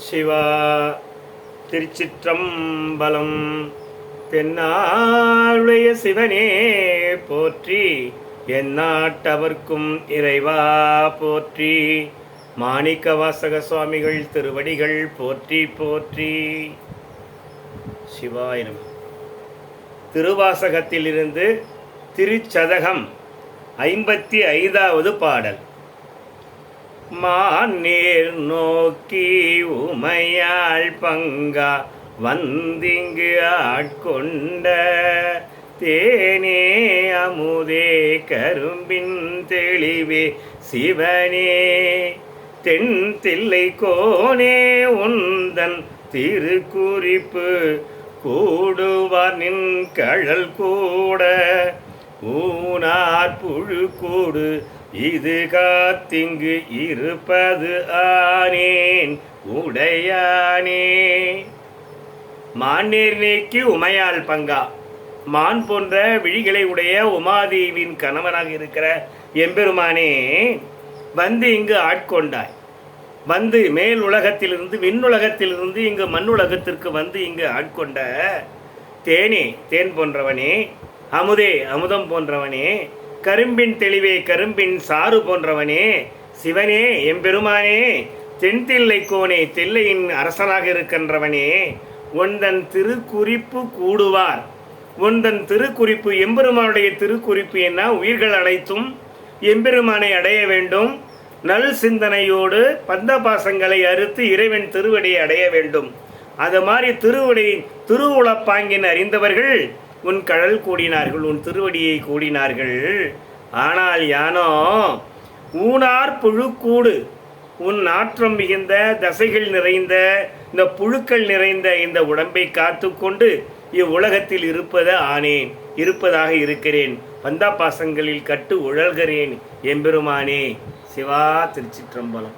சிவா திருச்சிற்றம்பலம். தென்னாளுடைய சிவனே போற்றி, எந்நாட்டவர்க்கும் இறைவா போற்றி. மாணிக்க வாசக சுவாமிகள் திருவடிகள் போற்றி போற்றி. சிவாய நமः. திருவாசகத்திலிருந்து திருச்சதகம் 55வது பாடல். மாநீர் நோக்கி உமையாள் பங்கா வந்திங்கு ஆட்கொண்ட தேனே அமுதே கரும்பின் தெளிவே சிவனே தென் தில்லை கோனே உந்தன் திருக்குறிப்பு கூடுவார் நின் கழல் கூட ஊனார் புழு கூடு இது காத்திங்கு இருப்பது ஆனேன் உடையானே. மாநீர் நீக்கி உமையாள் பங்கா, மான் போன்ற விழிகளை உடைய உமாதேவியின் கணவனாக இருக்கிற எம்பெருமானே, வந்து இங்கு ஆட்கொண்டாய். வந்து மேல் உலகத்திலிருந்து விண்ணுலகத்திலிருந்து இங்கு மண்ணுலகத்திற்கு வந்து இங்கு ஆட்கொண்ட தேனே, தேன் போன்றவனே, அமுதே, அமுதம் போன்றவனே, கரும்பின் தெளிவே, கரும்பின் சாறு போன்றவனே, சிவனே எம்பெருமானே, தென்தில்லை கோனே, தில்லையின் அரசனாக இருக்கின்றவனே, ஒன்றன் திருக்குறிப்பு கூடுவார். ஒன்றன் திருக்குறிப்பு, எம்பெருமானுடைய திருக்குறிப்பு என்ன? உயிர்கள் அனைத்தும் எம்பெருமானை அடைய வேண்டும். நல் சிந்தனையோடு பந்த பாசங்களை அறுத்து இறைவன் திருவடியை அடைய வேண்டும். அது மாதிரி திருவுளப்பாங்கின் அறிந்தவர்கள் உன் கழல் கூடினார்கள், உன் திருவடியை கூடினார்கள். ஆனால் யானோ ஊனார் புழுக்கூடு, உன் நாற்றம் மிகுந்த தசைகள் நிறைந்த இந்த புழுக்கள் நிறைந்த இந்த உடம்பை காத்து கொண்டு இவ்வுலகத்தில் இருப்பதாக இருக்கிறேன். பந்தாபாசங்களில் கட்டு உழல்கிறேன் எம்பெருமானே. சிவா திருச்சிற்றம்பலம்.